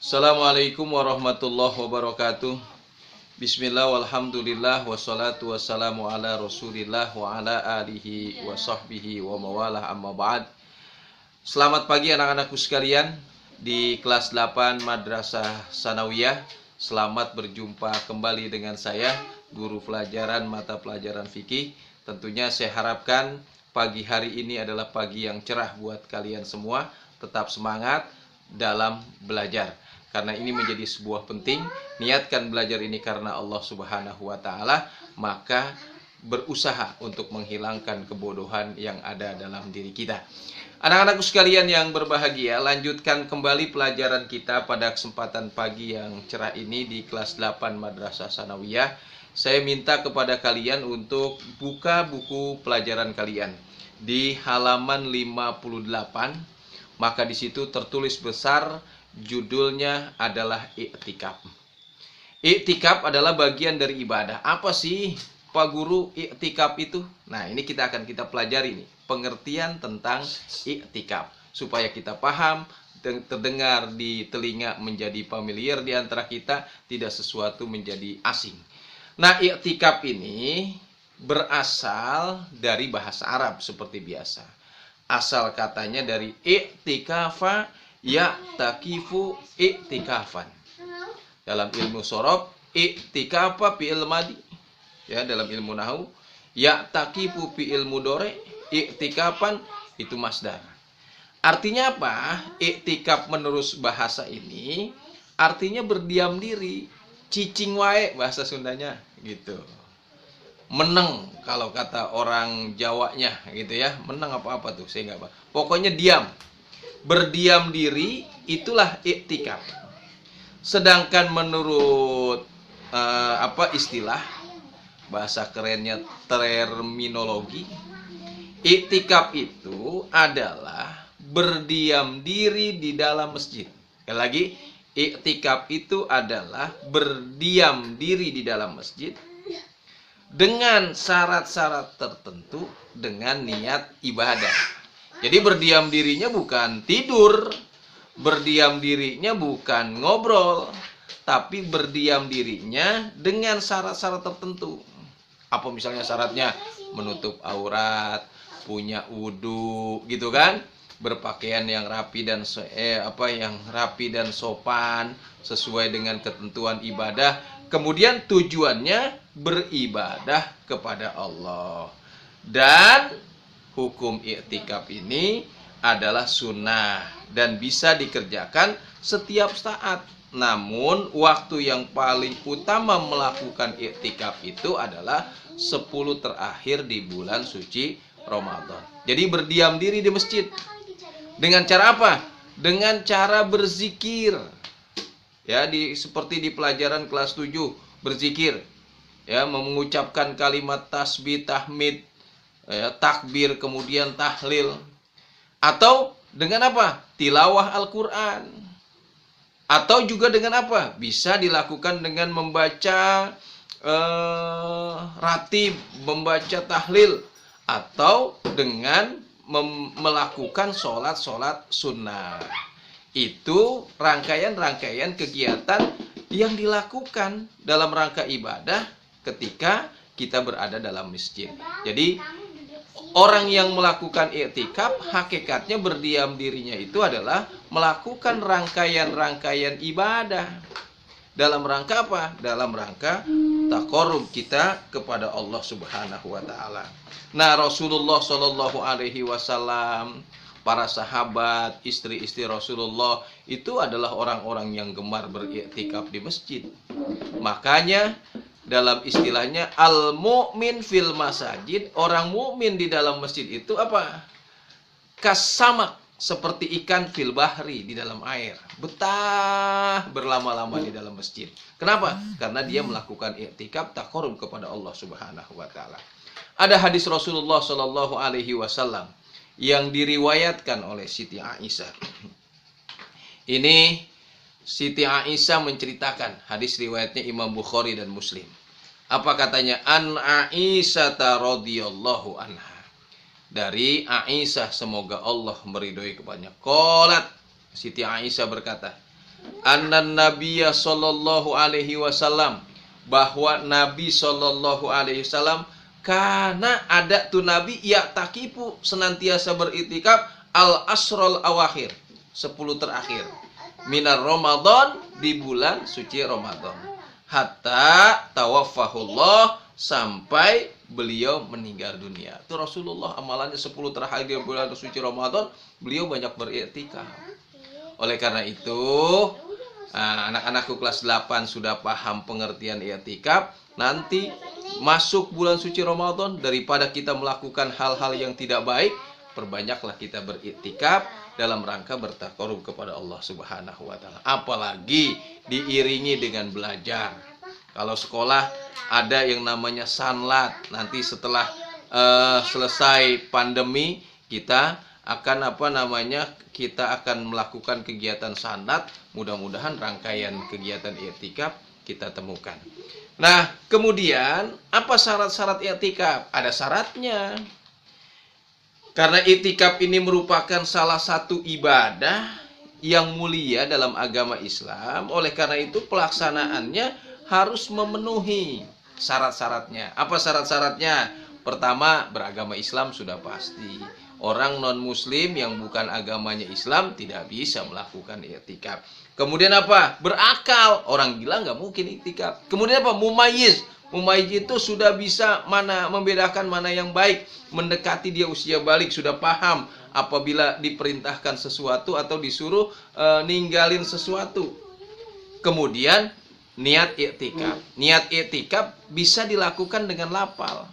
Assalamualaikum warahmatullahi wabarakatuh. Bismillah walhamdulillah wassalatu wassalamu ala rasulillah wa ala alihi wa sahbihi wa mawalah amma ba'd. Selamat pagi anak-anakku sekalian di kelas 8 Madrasah Sanawiyah. Selamat berjumpa kembali dengan saya, guru pelajaran mata pelajaran fikih. Tentunya saya harapkan pagi hari ini adalah pagi yang cerah buat kalian semua. Tetap semangat dalam belajar, karena ini menjadi sebuah penting. Niatkan belajar ini karena Allah Subhanahu wa Ta'ala, maka berusaha untuk menghilangkan kebodohan yang ada dalam diri kita. Anak-anakku sekalian yang berbahagia, lanjutkan kembali pelajaran kita pada kesempatan pagi yang cerah ini di kelas 8 Madrasah Sanawiyah. Saya minta kepada kalian untuk buka buku pelajaran kalian di halaman 58. Maka di situ tertulis besar, judulnya adalah i'tikaf. I'tikaf adalah bagian dari ibadah. Apa sih Pak Guru i'tikaf itu? Nah, ini kita akan pelajari nih, pengertian tentang i'tikaf supaya kita paham, terdengar di telinga menjadi familiar di antara kita, tidak sesuatu menjadi asing. Nah, i'tikaf ini berasal dari bahasa Arab seperti biasa. Asal katanya dari i'tikafa ya'takifu i'tikafan. Dalam ilmu shorof, i'tikafa fi'il madi. Ya, dalam ilmu nahwu, ya'takifu fi'il mudhari, i'tikafan itu masdar. Artinya apa? I'tikaf menurut bahasa ini artinya berdiam diri, cicing wae bahasa Sundanya gitu. Meneng kalau kata orang Jawanya gitu ya. Meneng apa-apa tuh, saya nggak apa. Pokoknya diam. Berdiam diri itulah i'tikaf. Sedangkan menurut istilah bahasa kerennya terminologi, i'tikaf itu adalah berdiam diri di dalam masjid. Sekali lagi, i'tikaf itu adalah berdiam diri di dalam masjid dengan syarat-syarat tertentu dengan niat ibadah. Jadi berdiam dirinya bukan tidur, berdiam dirinya bukan ngobrol, tapi berdiam dirinya dengan syarat-syarat tertentu. Apa misalnya syaratnya? Menutup aurat, punya wudu, gitu kan? Berpakaian yang rapi dan sopan sesuai dengan ketentuan ibadah. Kemudian tujuannya beribadah kepada Allah. Dan hukum i'tikaf ini adalah sunnah dan bisa dikerjakan setiap saat. Namun waktu yang paling utama melakukan i'tikaf itu adalah 10 terakhir di bulan suci Ramadan. Jadi berdiam diri di masjid. Dengan cara apa? Dengan cara berzikir. Ya, seperti di pelajaran kelas 7, berzikir. Ya, mengucapkan kalimat tasbih, tahmid, ya, takbir, kemudian tahlil. Atau dengan apa? Tilawah Al-Qur'an. Atau juga dengan apa? Bisa dilakukan dengan membaca ratib, membaca tahlil, atau dengan melakukan sholat sunnah. Itu rangkaian-rangkaian kegiatan yang dilakukan dalam rangka ibadah ketika kita berada dalam masjid. Jadi orang yang melakukan i'tikaf hakikatnya berdiam dirinya itu adalah melakukan rangkaian-rangkaian ibadah. Dalam rangka apa? Dalam rangka taqarrub kita kepada Allah Subhanahu wa Ta'ala. Nah, Rasulullah Shallallahu alaihi wasallam, para sahabat, istri-istri Rasulullah itu adalah orang-orang yang gemar beriktikaf di masjid. Makanya dalam istilahnya al-mu'min fil masajid, orang mukmin di dalam masjid itu apa? Kasamak, seperti ikan fil bahri, di dalam air. Betah berlama-lama di dalam masjid. Kenapa? Karena dia melakukan i'tikaf taqarrub kepada Allah Subhanahu wa Ta'ala. Ada hadis Rasulullah Shallallahu alaihi wasallam yang diriwayatkan oleh Siti Aisyah. Ini Siti Aisyah menceritakan, hadis riwayatnya Imam Bukhari dan Muslim. Apa katanya? An Aisyah radhiyallahu anha. Dari Aisyah, semoga Allah meridhoi kepadanya. Qalat, Siti Aisyah berkata, annan nabiyya sallallahu alaihi wasallam, bahwa Nabi sallallahu alaihi wasallam karena ada tuh Nabi ya takipu senantiasa beriktikaf al asrul awakhir, 10 terakhir minar Ramadan, di bulan suci Ramadan, hatta tawaffahullah, sampai beliau meninggal dunia. Itu Rasulullah amalannya 10 terakhir di bulan suci Ramadan, beliau banyak beriktikaf. Oleh karena itu, anak-anakku kelas 8 sudah paham pengertian i'tikaf. Nanti masuk bulan suci Ramadan, daripada kita melakukan hal-hal yang tidak baik, perbanyaklah kita beriktikaf dalam rangka bertaqarrub kepada Allah Subhanahu wa taala. Apalagi diiringi dengan belajar. Kalau sekolah ada yang namanya sanlat. Nanti setelah selesai pandemi, kita akan kita akan melakukan kegiatan sanlat. Mudah-mudahan rangkaian kegiatan i'tikaf kita temukan. Nah, kemudian apa syarat-syarat i'tikaf? Ada syaratnya. Karena i'tikaf ini merupakan salah satu ibadah yang mulia dalam agama Islam. Oleh karena itu pelaksanaannya harus memenuhi syarat-syaratnya. Apa syarat-syaratnya? Pertama, beragama Islam sudah pasti. Orang non-muslim yang bukan agamanya Islam tidak bisa melakukan i'tikaf. Kemudian apa? Berakal. Orang gila nggak mungkin i'tikaf. Kemudian apa? Mumayyiz. Mumayyiz itu sudah bisa membedakan mana yang baik. Mendekati dia usia balik, sudah paham apabila diperintahkan sesuatu atau disuruh ninggalin sesuatu. Kemudian niat i'tikaf. Niat i'tikaf bisa dilakukan dengan lafal.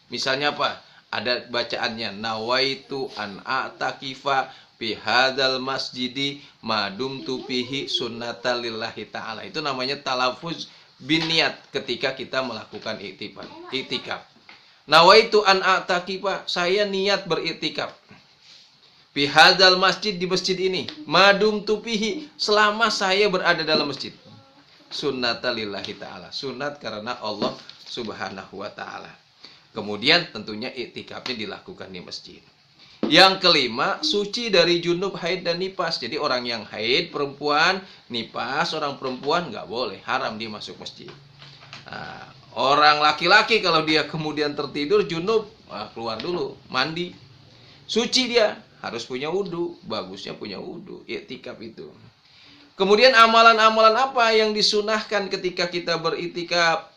Misalnya apa? Ada bacaannya, nawaitu an a'takifa fi hadzal masjidi madum tupihi sunnata lillahi ta'ala. Itu namanya talafuz bin niat ketika kita melakukan i'tikaf. Nawaitu an a'takifa, saya niat beriktikaf fi hadzal masjid, di masjid ini, madum tupihi, selama saya berada dalam masjid. Sunnata lillahi ta'ala, sunat karena Allah Subhanahu wa ta'ala. Kemudian tentunya i'tikafnya dilakukan di masjid. Yang kelima, suci dari junub, haid, dan nifas. Jadi orang yang haid, perempuan, nifas, orang perempuan nggak boleh, haram dia masuk masjid. Nah, orang laki-laki kalau dia kemudian tertidur junub, keluar dulu, mandi. Suci dia, harus punya wudu, bagusnya punya wudu, i'tikaf itu. Kemudian amalan-amalan apa yang disunahkan ketika kita beriktikaf?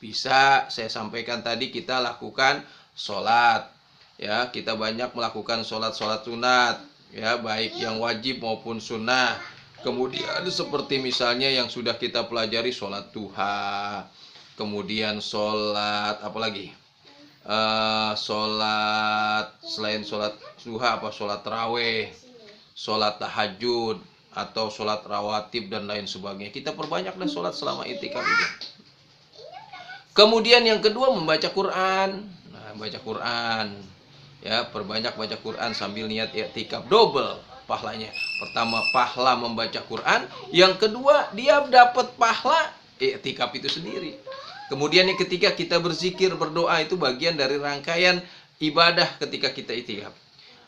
Bisa saya sampaikan tadi, kita lakukan sholat. Ya, kita banyak melakukan sholat sunat, ya, baik yang wajib maupun sunnah. Kemudian seperti misalnya yang sudah kita pelajari, sholat duha, kemudian sholat apalagi? Sholat selain sholat duha, apa, sholat tarawih, sholat tahajud, atau sholat rawatib dan lain sebagainya. Kita perbanyaklah sholat selama i'tikaf itu. Kemudian yang kedua, membaca Quran. Nah, baca Quran, ya, perbanyak baca Quran sambil niat i'tikaf, double pahalanya. Pertama, pahala membaca Quran. Yang kedua, dia dapat pahala i'tikaf itu sendiri. Kemudian yang ketiga, kita berzikir, berdoa, itu bagian dari rangkaian ibadah ketika kita i'tikaf.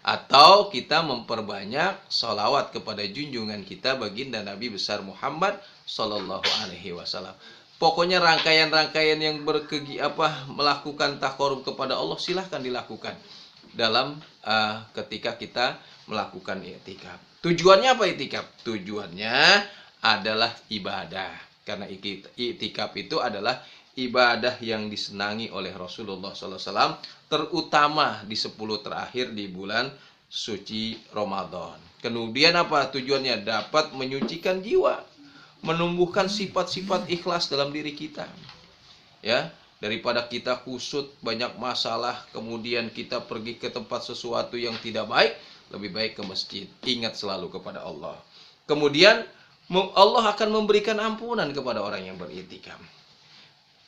Atau kita memperbanyak sholawat kepada junjungan kita baginda Nabi besar Muhammad Sallallahu Alaihi Wasallam. Pokoknya rangkaian-rangkaian yang melakukan taqarrub kepada Allah silahkan dilakukan dalam ketika kita melakukan i'tikaf. Tujuannya apa i'tikaf? Tujuannya adalah ibadah. Karena i'tikaf itu adalah ibadah yang disenangi oleh Rasulullah SAW, terutama di 10 terakhir di bulan suci Ramadan. Kemudian apa tujuannya? Dapat menyucikan jiwa, menumbuhkan sifat-sifat ikhlas dalam diri kita. Ya, daripada kita kusut banyak masalah, kemudian kita pergi ke tempat sesuatu yang tidak baik, lebih baik ke masjid. Ingat selalu kepada Allah. Kemudian Allah akan memberikan ampunan kepada orang yang beriktikaf.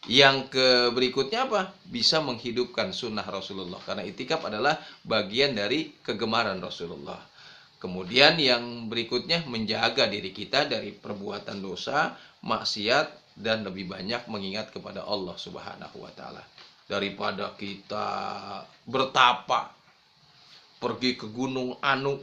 Yang berikutnya apa? Bisa menghidupkan sunnah Rasulullah. Karena i'tikaf adalah bagian dari kegemaran Rasulullah. Kemudian yang berikutnya, menjaga diri kita dari perbuatan dosa, maksiat, dan lebih banyak mengingat kepada Allah Subhanahu wa taala. Daripada kita bertapa, pergi ke gunung Anu,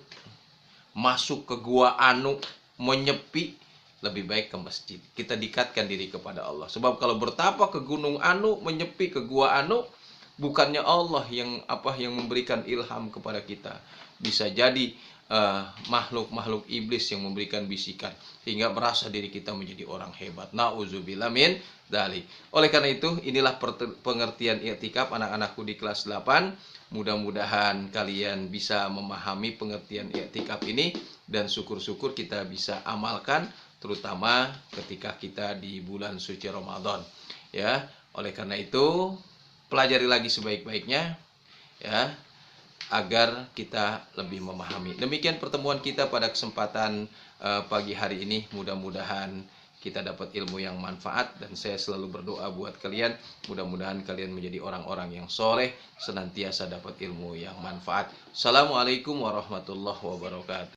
masuk ke gua Anu, menyepi, lebih baik ke masjid. Kita dekatkan diri kepada Allah. Sebab kalau bertapa ke gunung anu, menyepi ke gua anu, bukannya Allah yang memberikan ilham kepada kita. Bisa jadi makhluk-makhluk iblis yang memberikan bisikan hingga merasa diri kita menjadi orang hebat. Nauzubillah min dzalik. Oleh karena itu, inilah pengertian i'tikaf anak-anakku di kelas 8. Mudah-mudahan kalian bisa memahami pengertian i'tikaf ini dan syukur-syukur kita bisa amalkan, terutama ketika kita di bulan suci Ramadan. Ya, oleh karena itu pelajari lagi sebaik-baiknya, ya, agar kita lebih memahami. Demikian pertemuan kita pada kesempatan pagi hari ini. Mudah-mudahan kita dapat ilmu yang manfaat, dan saya selalu berdoa buat kalian, mudah-mudahan kalian menjadi orang-orang yang soleh, senantiasa dapat ilmu yang manfaat. Assalamualaikum warahmatullahi wabarakatuh.